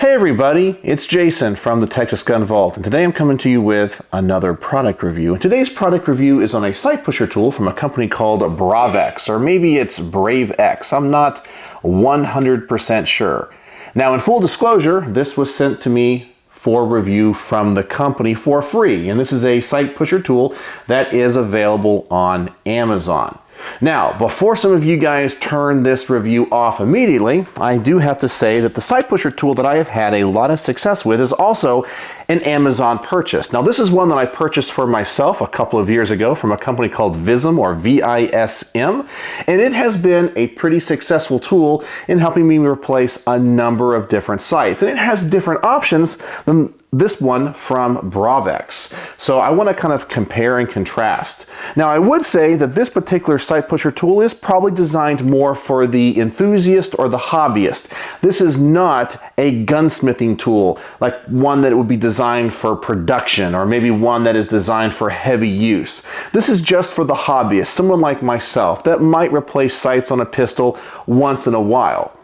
Hey everybody, it's Jason from the Texas Gun Vault, and today I'm coming to you with another product review. And today's product review is on a sight pusher tool from a company called BraveX, or maybe it's BraveX. I'm not 100% sure. Now, in full disclosure, this was sent to me for review from the company for free, and this is a sight pusher tool that is available on Amazon. Now, before some of you guys turn this review off immediately, I do have to say that the sight pusher tool that I have had a lot of success with is also an Amazon purchase. Now, this is one that I purchased for myself a couple of years ago from a company called Vism, or V-I-S-M, and it has been a pretty successful tool in helping me replace a number of different sights. And it has different options than this one from BraveX. So I want to kind of compare and contrast. Now, I would say that this particular sight pusher tool is probably designed more for the enthusiast or the hobbyist. This is not a gunsmithing tool, like one that would be designed for production, or maybe one that is designed for heavy use. This is just for the hobbyist, someone like myself that might replace sights on a pistol once in a while.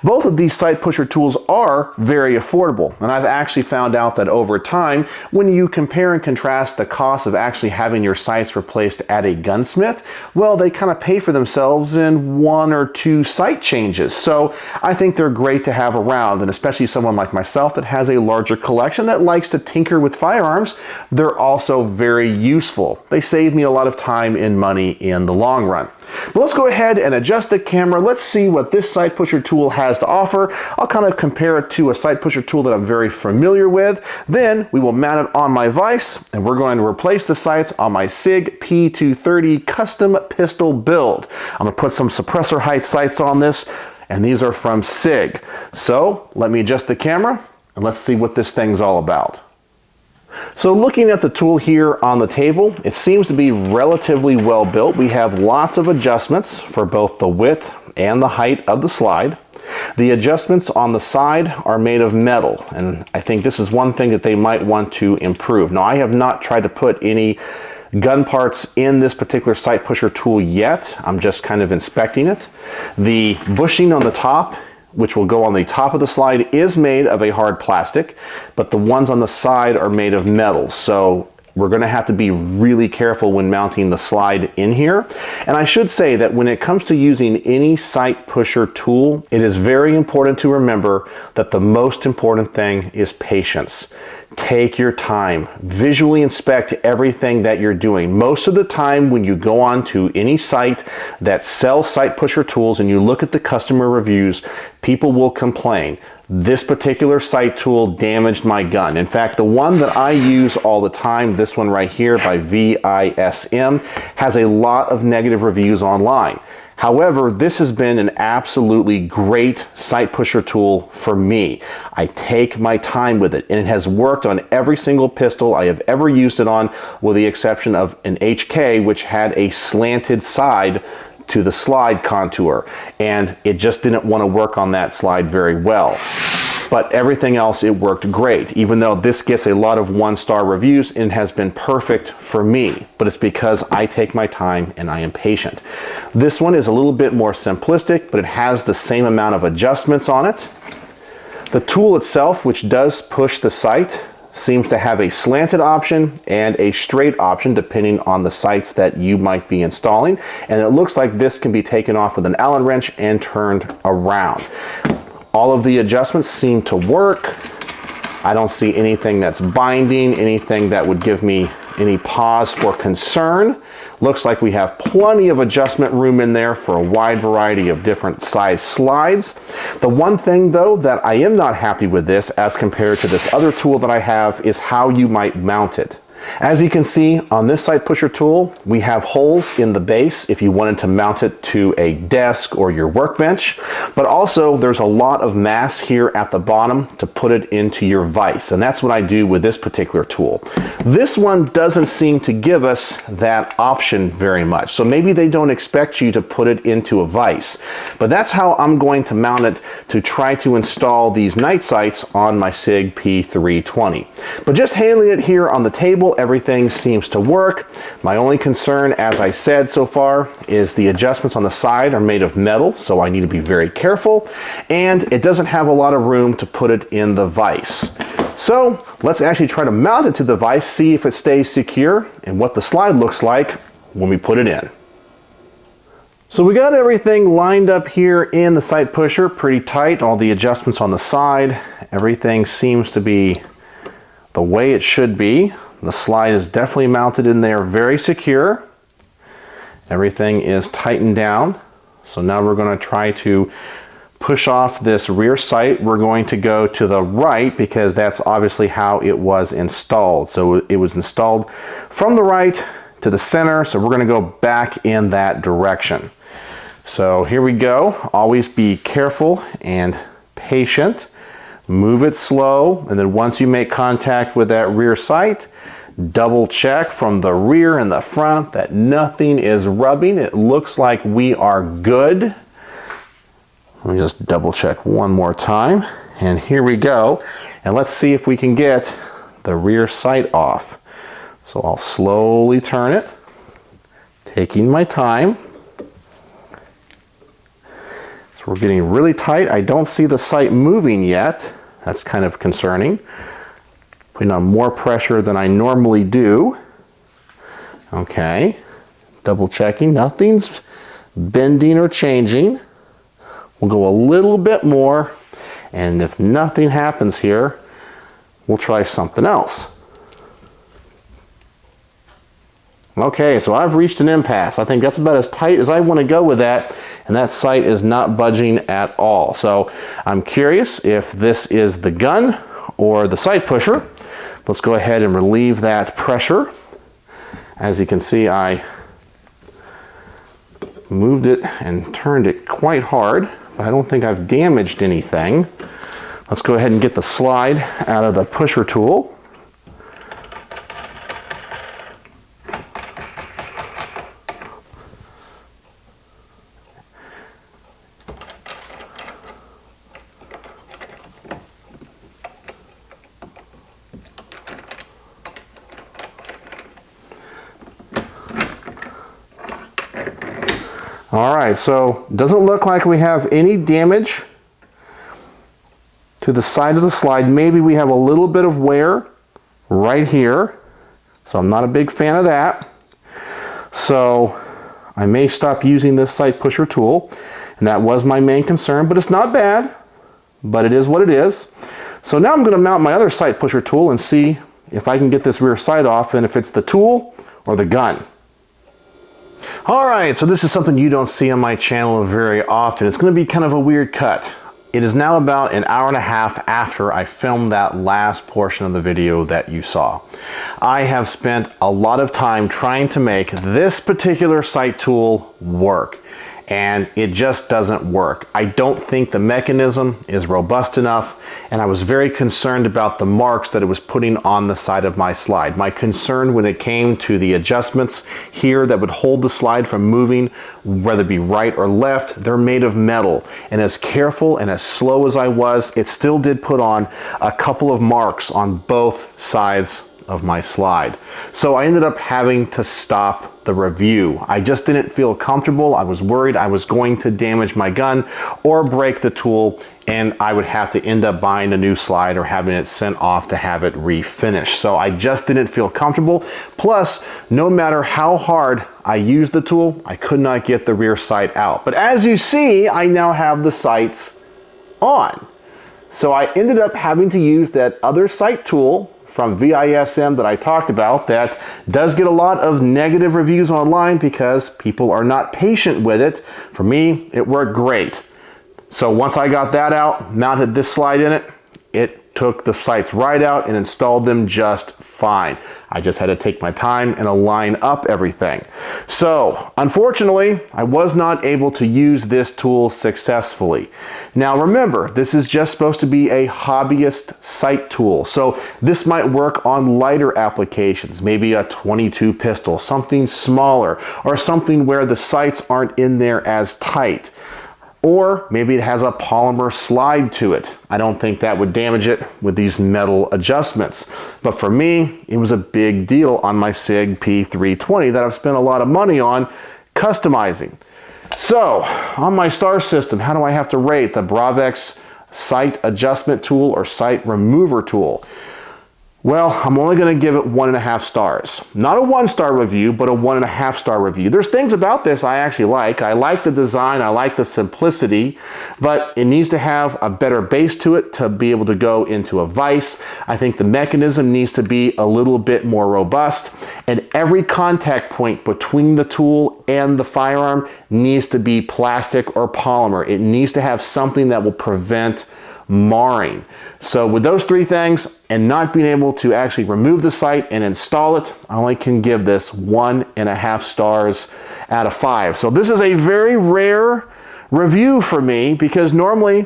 Both of these sight pusher tools are very affordable, and I've actually found out that over time, when you compare and contrast the cost of actually having your sights replaced at a gunsmith, well, they kind of pay for themselves in one or two sight changes. So I think they're great to have around, and especially someone like myself that has a larger collection that likes to tinker with firearms, they're also very useful. They save me a lot of time and money in the long run. But let's go ahead and adjust the camera. Let's see what this sight pusher tool has to offer. I'll kind of compare it to a sight pusher tool that I'm very familiar with. Then we will mount it on my vise, and we're going to replace the sights on my Sig P320 custom pistol build. I'm going to put some suppressor height sights on this, and these are from Sig. So let me adjust the camera, and let's see what this thing's all about. So looking at the tool here on the table, it seems to be relatively well built. We have lots of adjustments for both the width and the height of the slide. The adjustments on the side are made of metal, and I think this is one thing that they might want to improve. Now, I have not tried to put any gun parts in this particular sight pusher tool yet. I'm just kind of inspecting it. The bushing on the top, which will go on the top of the slide, is made of a hard plastic, but the ones on the side are made of metal. So we're going to have to be really careful when mounting the slide in here. And I should say that when it comes to using any sight pusher tool, it is very important to remember that the most important thing is patience. Take your time. Visually inspect everything that you're doing. Most of the time when you go on to any site that sells sight pusher tools and you look at the customer reviews, people will complain. This particular sight tool damaged my gun. In fact, the one that I use all the time, this one right here by VISM, has a lot of negative reviews online. However, this has been an absolutely great sight pusher tool for me. I take my time with it, and it has worked on every single pistol I have ever used it on, with the exception of an HK, which had a slanted side to the slide contour, and it just didn't want to work on that slide very well. But everything else, it worked great, even though this gets a lot of one-star reviews and has been perfect for me. But it's because I take my time and I am patient. This one is a little bit more simplistic, but it has the same amount of adjustments on it. The tool itself, which does push the sight, seems to have a slanted option and a straight option depending on the sights that you might be installing. And it looks like this can be taken off with an Allen wrench and turned around. All of the adjustments seem to work. I don't see anything that's binding, anything that would give me any pause for concern. Looks like we have plenty of adjustment room in there for a wide variety of different size slides. The one thing though that I am not happy with this as compared to this other tool that I have is how you might mount it. As you can see on this sight pusher tool, we have holes in the base if you wanted to mount it to a desk or your workbench, but also there's a lot of mass here at the bottom to put it into your vise, and that's what I do with this particular tool. This one doesn't seem to give us that option very much, so maybe they don't expect you to put it into a vise, But that's how I'm going to mount it to try to install these night sights on my Sig P320. But just handling it here on the table, everything seems to work. My only concern, as I said so far, is the adjustments on the side are made of metal, so I need to be very careful, and it doesn't have a lot of room to put it in the vise. So let's actually try to mount it to the vise, see if it stays secure, and what the slide looks like when we put it in. So we got everything lined up here in the sight pusher, pretty tight, all the adjustments on the side. Everything seems to be the way it should be. The slide is definitely mounted in there, very secure. Everything is tightened down. So now we're going to try to push off this rear sight. We're going to go to the right because that's obviously how it was installed. So it was installed from the right to the center, so we're going to go back in that direction. So here we go. Always be careful and patient. Move it slow, and then once you make contact with that rear sight, double check from the rear and the front that nothing is rubbing. It looks like we are good. Let me just double check one more time, and here we go. And let's see if we can get the rear sight off. So I'll slowly turn it, taking my time. So we're getting really tight. I don't see the sight moving yet. That's kind of concerning. Putting on more pressure than I normally do. Okay, double checking. Nothing's bending or changing. We'll go a little bit more, and if nothing happens here, we'll try something else. Okay, so I've reached an impasse. I think that's about as tight as I want to go with that, and that sight is not budging at all. So I'm curious if this is the gun or the sight pusher. Let's go ahead and relieve that pressure. As you can see, I moved it and turned it quite hard, but I don't think I've damaged anything. Let's go ahead and get the slide out of the pusher tool. All right, so it doesn't look like we have any damage to the side of the slide. Maybe we have a little bit of wear right here, so I'm not a big fan of that. So I may stop using this sight pusher tool, and that was my main concern, but it's not bad, but it is what it is. So now I'm going to mount my other sight pusher tool and see if I can get this rear sight off, and if it's the tool or the gun. Alright, so this is something you don't see on my channel very often. It's going to be kind of a weird cut. It is now about an hour and a half after I filmed that last portion of the video that you saw. I have spent a lot of time trying to make this particular sight tool work, and it just doesn't work. I don't think the mechanism is robust enough, and I was very concerned about the marks that it was putting on the side of my slide. My concern when it came to the adjustments here that would hold the slide from moving, whether it be right or left, they're made of metal. And as careful and as slow as I was, it still did put on a couple of marks on both sides of my slide. So I ended up having to stop the review. I just didn't feel comfortable. I was worried I was going to damage my gun or break the tool, and I would have to end up buying a new slide or having it sent off to have it refinished. So I just didn't feel comfortable. Plus, no matter how hard I used the tool, I could not get the rear sight out. But as you see, I now have the sights on. So I ended up having to use that other sight tool from VISM that I talked about that does get a lot of negative reviews online because people are not patient with it. For me, it worked great. So once I got that out, mounted this slide in it, it took the sights right out and installed them just fine. I just had to take my time and align up everything. So unfortunately, I was not able to use this tool successfully. Now remember, this is just supposed to be a hobbyist sight tool. So this might work on lighter applications, maybe a 22 pistol, something smaller, or something where the sights aren't in there as tight. Or maybe it has a polymer slide to it. I don't think that would damage it with these metal adjustments. But for me, it was a big deal on my Sig P320 that I've spent a lot of money on customizing. So, on my star system, how do I have to rate the BraveX Sight Adjustment Tool or Sight Remover Tool? Well, I'm only going to give it 1.5 stars. Not a 1-star review, but a 1.5-star review. There's things about this I actually like. I like the design, I like the simplicity, but it needs to have a better base to it to be able to go into a vise. I think the mechanism needs to be a little bit more robust, and every contact point between the tool and the firearm needs to be plastic or polymer. It needs to have something that will prevent marring. So with those 3 things and not being able to actually remove the sight and install it, I only can give this 1.5 stars out of 5. So this is a very rare review for me because normally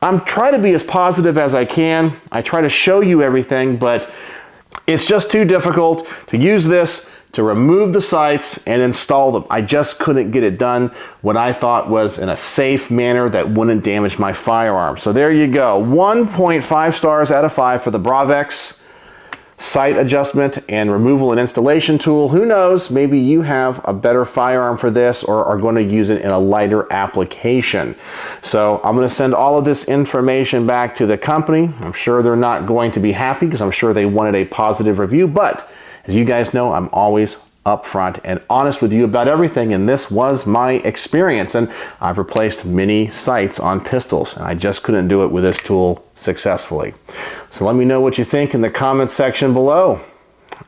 I'm trying to be as positive as I can. I try to show you everything, but it's just too difficult to use this to remove the sights and install them. I just couldn't get it done what I thought was in a safe manner that wouldn't damage my firearm. So there you go, 1.5 stars out of 5 for the BraveX Sight Adjustment and Removal and Installation Tool. Who knows, maybe you have a better firearm for this or are going to use it in a lighter application. So I'm going to send all of this information back to the company. I'm sure they're not going to be happy because I'm sure they wanted a positive review, but as you guys know, I'm always upfront and honest with you about everything, and this was my experience. And I've replaced many sights on pistols, and I just couldn't do it with this tool successfully. So let me know what you think in the comments section below.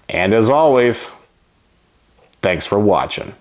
And as always, thanks for watching.